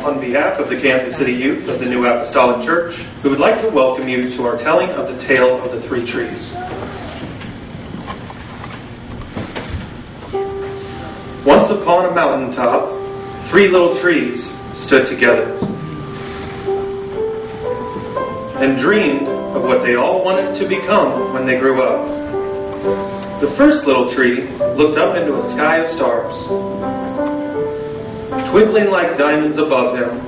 on behalf of the Kansas City youth of the New Apostolic Church, we would like to welcome you to our telling of the tale of the three trees. Once upon a mountaintop, three little trees stood together and dreamed of what they all wanted to become when they grew up. The first little tree looked up into a sky of stars. Twinkling like diamonds above him,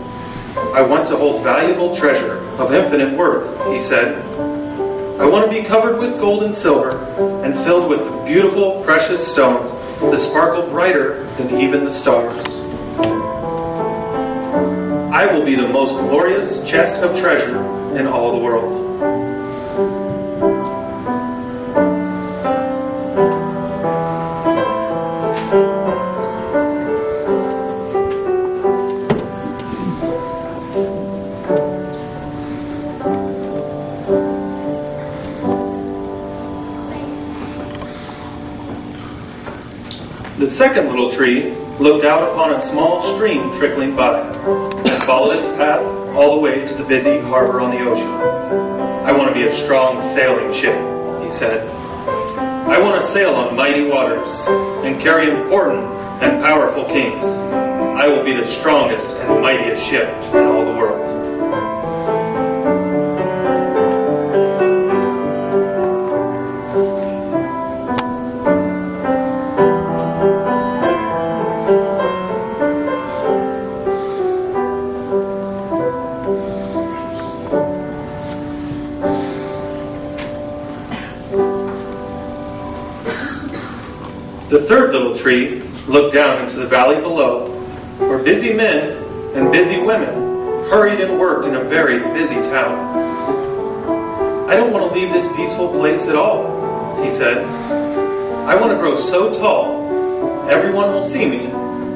"I want to hold valuable treasure of infinite worth," he said. "I want to be covered with gold and silver and filled with beautiful, precious stones that sparkle brighter than even the stars. I will be the most glorious chest of treasure in all the world." The second little tree looked out upon a small stream trickling by and followed its path all the way to the busy harbor on the ocean. "I want to be a strong sailing ship," he said. "I want to sail on mighty waters and carry important and powerful kings. I will be the strongest and mightiest ship in all the world." The third little tree looked down into the valley below, where busy men and busy women hurried and worked in a very busy town. "I don't want to leave this peaceful place at all," he said. "I want to grow so tall, everyone will see me,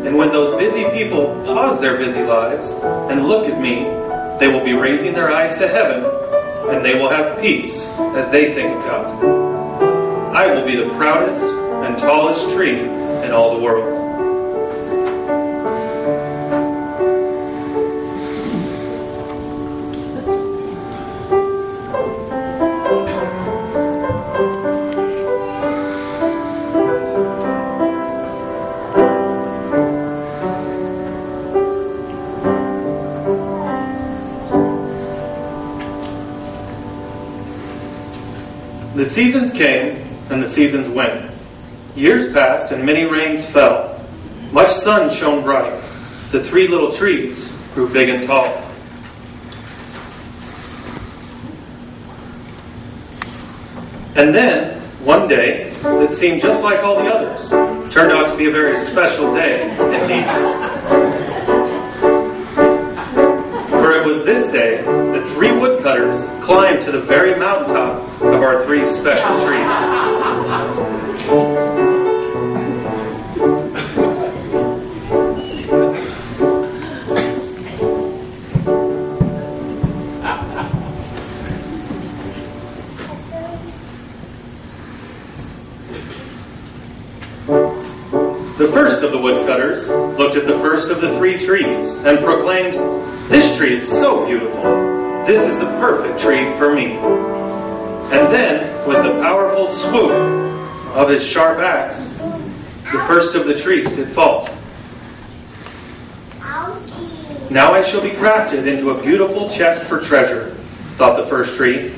and when those busy people pause their busy lives and look at me, they will be raising their eyes to heaven, and they will have peace as they think of God. I will be the proudest and tallest tree in all the world." The seasons came and the seasons went. Years passed and many rains fell. Much sun shone bright. The three little trees grew big and tall. And then, one day, that seemed just like all the others, turned out to be a very special day indeed. For it was this day that three woodcutters climbed to the very mountaintop of our three special trees. The first of the woodcutters looked at the first of the three trees and proclaimed, "This tree is so beautiful. This is the perfect tree for me." And then, with the powerful swoop of his sharp axe, the first of the trees did fall. "Now I shall be crafted into a beautiful chest for treasure," thought the first tree,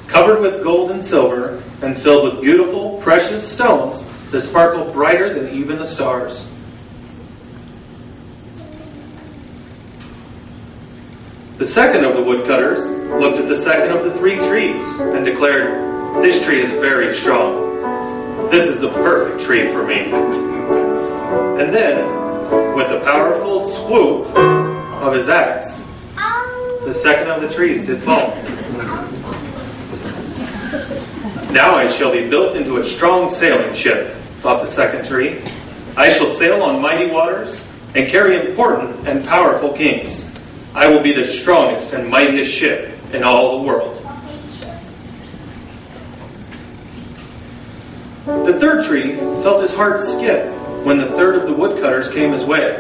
"covered with gold and silver and filled with beautiful, precious stones that sparkle brighter than even the stars." The second of the woodcutters looked at the second of the three trees and declared, "This tree is very strong. This is the perfect tree for me." And then, with a powerful swoop of his axe, the second of the trees did fall. "Now I shall be built into a strong sailing ship," thought the second tree. "I shall sail on mighty waters and carry important and powerful kings. I will be the strongest and mightiest ship in all the world." The third tree felt his heart skip when the third of the woodcutters came his way.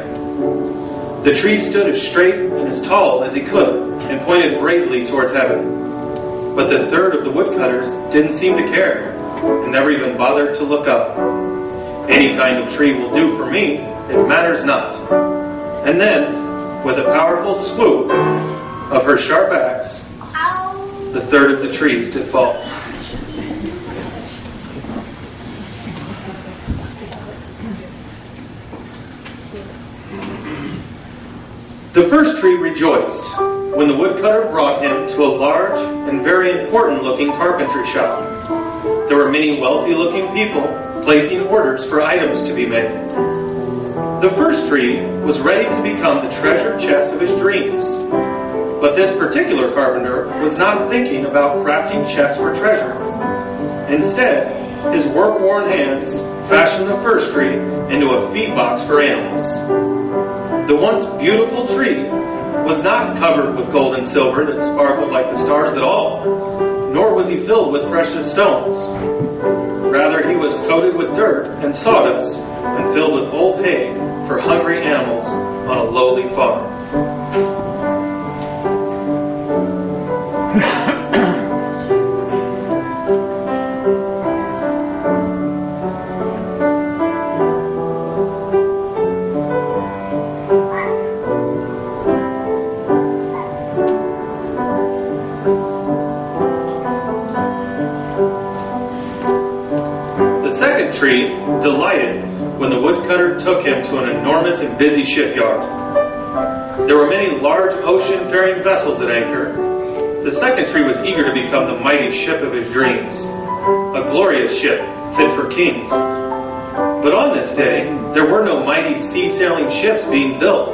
The tree stood as straight and as tall as he could and pointed bravely towards heaven. But the third of the woodcutters didn't seem to care and never even bothered to look up. Any kind of tree will do for me, it matters not. And then, with a powerful swoop of her sharp axe, the third of the trees did fall. The first tree rejoiced when the woodcutter brought him to a large and very important-looking carpentry shop. There were many wealthy-looking people placing orders for items to be made. The first tree was ready to become the treasure chest of his dreams. But this particular carpenter was not thinking about crafting chests for treasure. Instead, his work-worn hands fashioned the first tree into a feed box for animals. The once beautiful tree was not covered with gold and silver that sparkled like the stars at all, nor was he filled with precious stones. Rather, he was coated with dirt and sawdust and filled with old hay for hungry animals on a lowly farm. Tree delighted when the woodcutter took him to an enormous and busy shipyard. There were many large ocean-faring vessels at anchor. The second tree was eager to become the mighty ship of his dreams, a glorious ship fit for kings. But on this day, there were no mighty sea-sailing ships being built.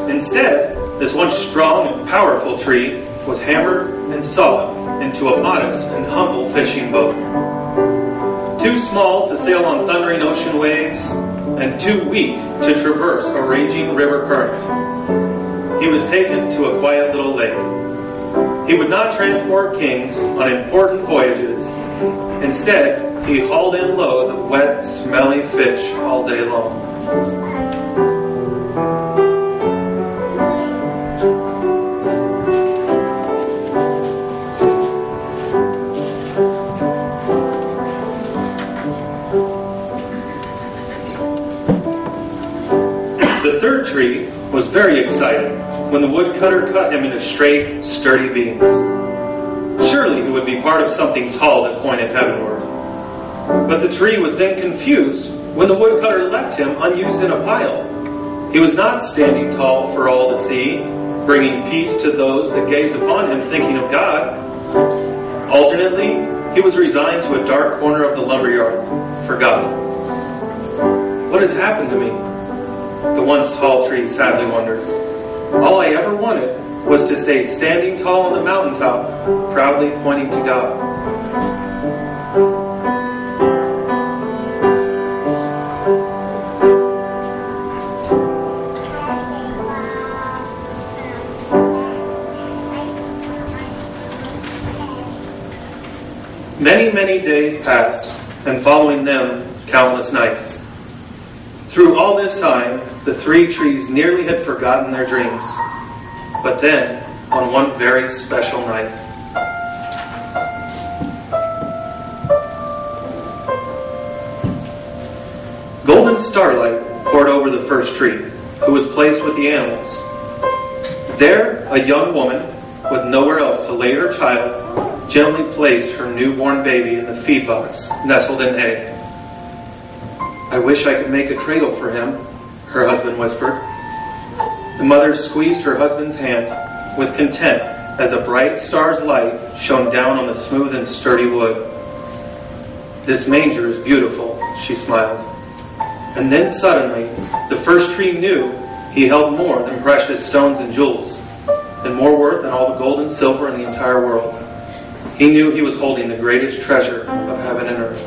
Instead, this once strong and powerful tree was hammered and sawed into a modest and humble fishing boat. Too small to sail on thundering ocean waves, and too weak to traverse a raging river current. He was taken to a quiet little lake. He would not transport kings on important voyages. Instead, he hauled in loads of wet, smelly fish all day long. The third tree was very excited when the woodcutter cut him into straight, sturdy beams. Surely he would be part of something tall that pointed heavenward. But the tree was then confused when the woodcutter left him unused in a pile. He was not standing tall for all to see, bringing peace to those that gazed upon him thinking of God. Alternately, he was resigned to a dark corner of the lumberyard, forgotten. What has happened to me? The once tall tree sadly wondered. All I ever wanted was to stay standing tall on the mountaintop, proudly pointing to God. Many, many days passed, and following them, countless nights. Through all this time, the three trees nearly had forgotten their dreams. But then, on one very special night, golden starlight poured over the first tree, who was placed with the animals. There, a young woman, with nowhere else to lay her child, gently placed her newborn baby in the feed box, nestled in hay. "I wish I could make a cradle for him," her husband whispered. The mother squeezed her husband's hand with content as a bright star's light shone down on the smooth and sturdy wood. "This manger is beautiful," she smiled. And then suddenly, the first tree knew he held more than precious stones and jewels, and more worth than all the gold and silver in the entire world. He knew he was holding the greatest treasure of heaven and earth.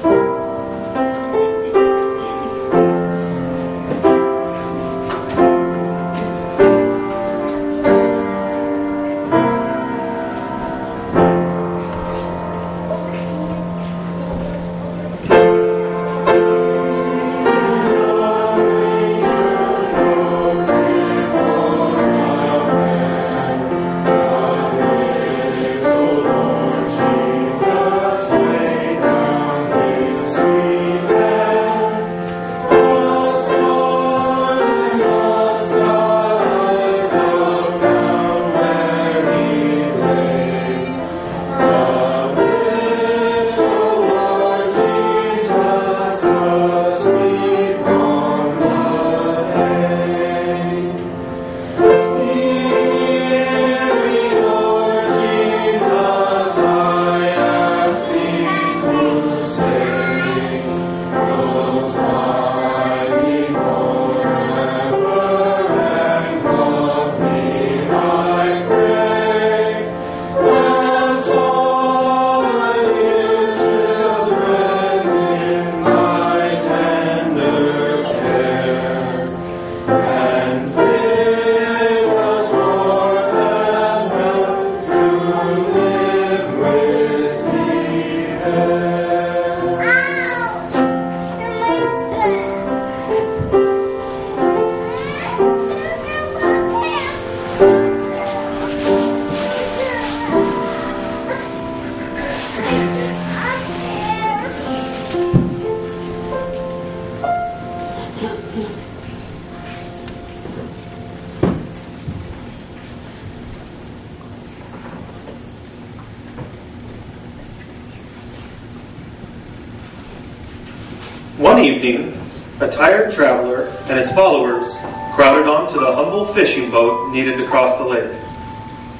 One evening, a tired traveler and his followers crowded onto the humble fishing boat needed to cross the lake.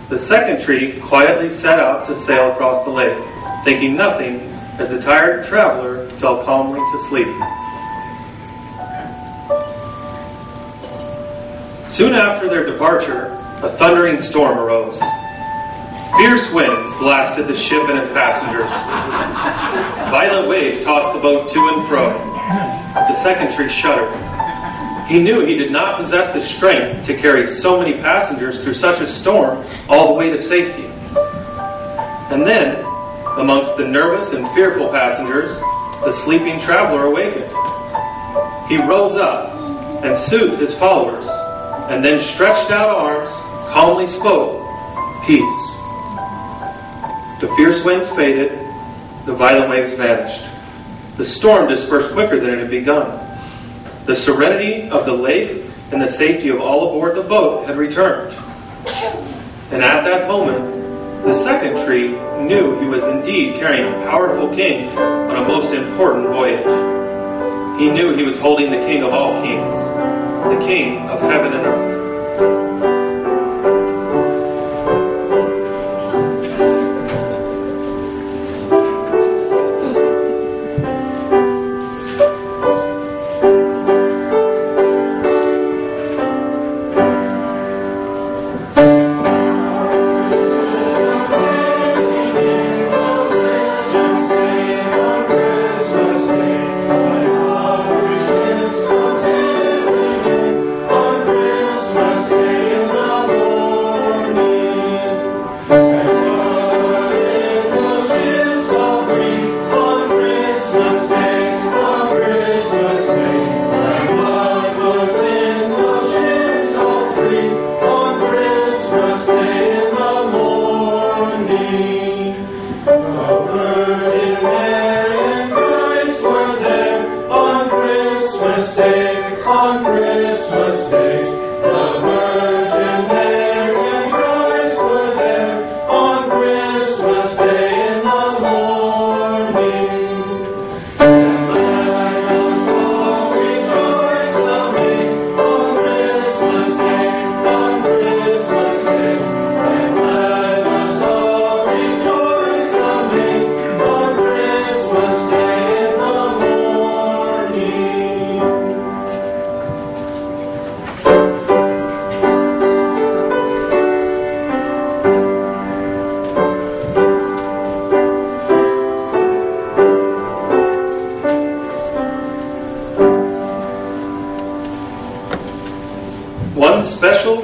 The second tree quietly set out to sail across the lake, thinking nothing as the tired traveler fell calmly to sleep. Soon after their departure, a thundering storm arose. Fierce winds blasted the ship and its passengers. Violent waves tossed the boat to and fro. The second tree shuddered. He knew he did not possess the strength to carry so many passengers through such a storm all the way to safety. And then, amongst the nervous and fearful passengers, the sleeping traveler awakened. He rose up and soothed his followers, and then stretched out arms, calmly spoke, "Peace." The fierce winds faded, the violent waves vanished. The storm dispersed quicker than it had begun. The serenity of the lake and the safety of all aboard the boat had returned. And at that moment, the second tree knew he was indeed carrying a powerful king on a most important voyage. He knew he was holding the king of all kings, the king of heaven and earth.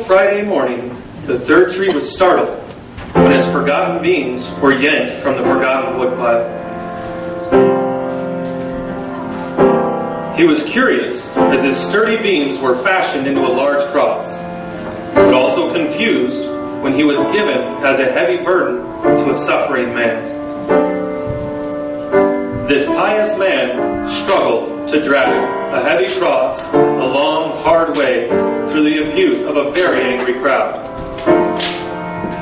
Friday morning, the third tree was startled when his forgotten beams were yanked from the forgotten woodpile. He was curious as his sturdy beams were fashioned into a large cross, but also confused when he was given as a heavy burden to a suffering man. This pious man struggled to drag a heavy cross a long, hard way through the abuse of a very angry crowd.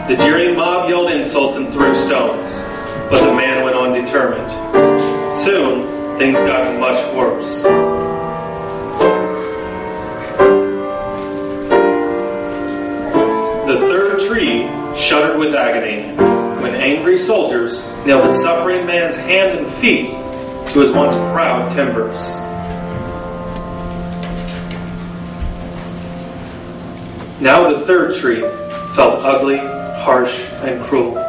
The jeering mob yelled insults and threw stones, but the man went on determined. Soon, things got much worse. The third tree shuddered with agony when angry soldiers nailed the suffering man's hand and feet to his once proud timbers. Now the third tree felt ugly, harsh, and cruel.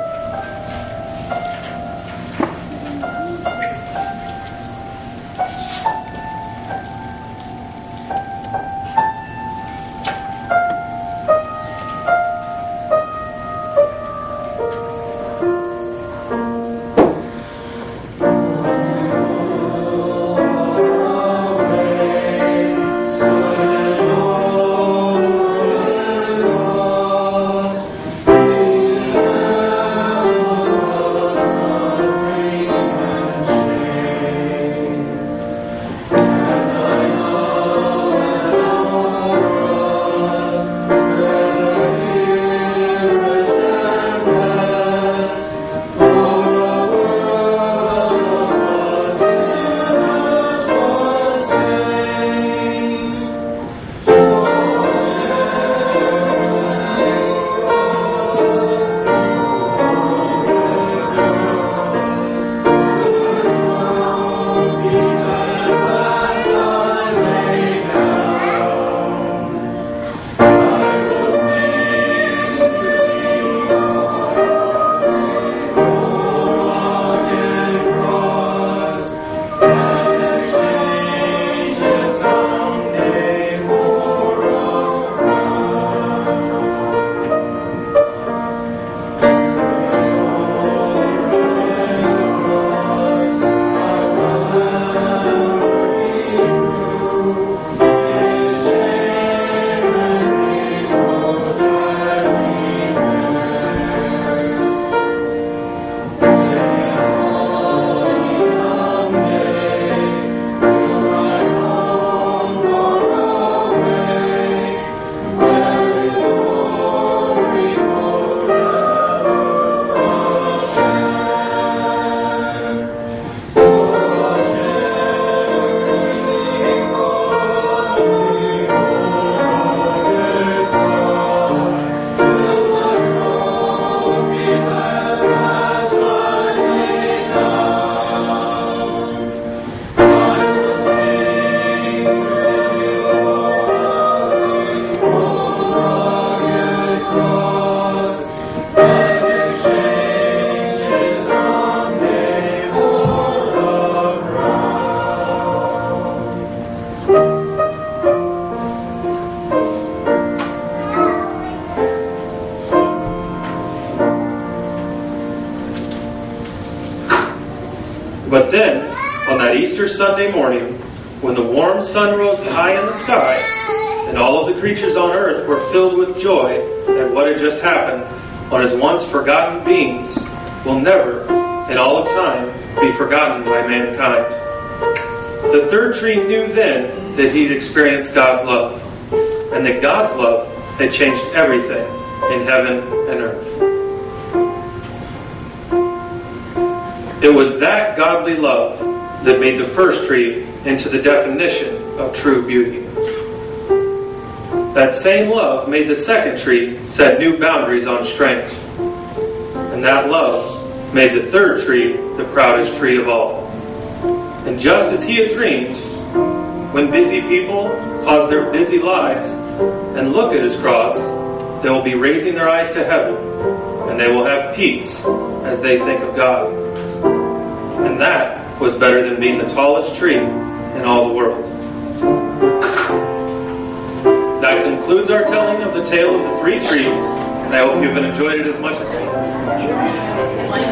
Easter Sunday morning, when the warm sun rose high in the sky, and all of the creatures on earth were filled with joy at what had just happened on his once forgotten beings, will never, in all of time, be forgotten by mankind. The third tree knew then that he'd experienced God's love, and that God's love had changed everything in heaven and earth. It was that godly love that made the first tree into the definition of true beauty. That same love made the second tree set new boundaries on strength. And that love made the third tree the proudest tree of all. And just as he had dreamed, when busy people pause their busy lives and look at his cross, they will be raising their eyes to heaven, and they will have peace as they think of God. And that was better than being the tallest tree in all the world. That concludes our telling of the tale of the three trees, and I hope you've enjoyed it as much as me.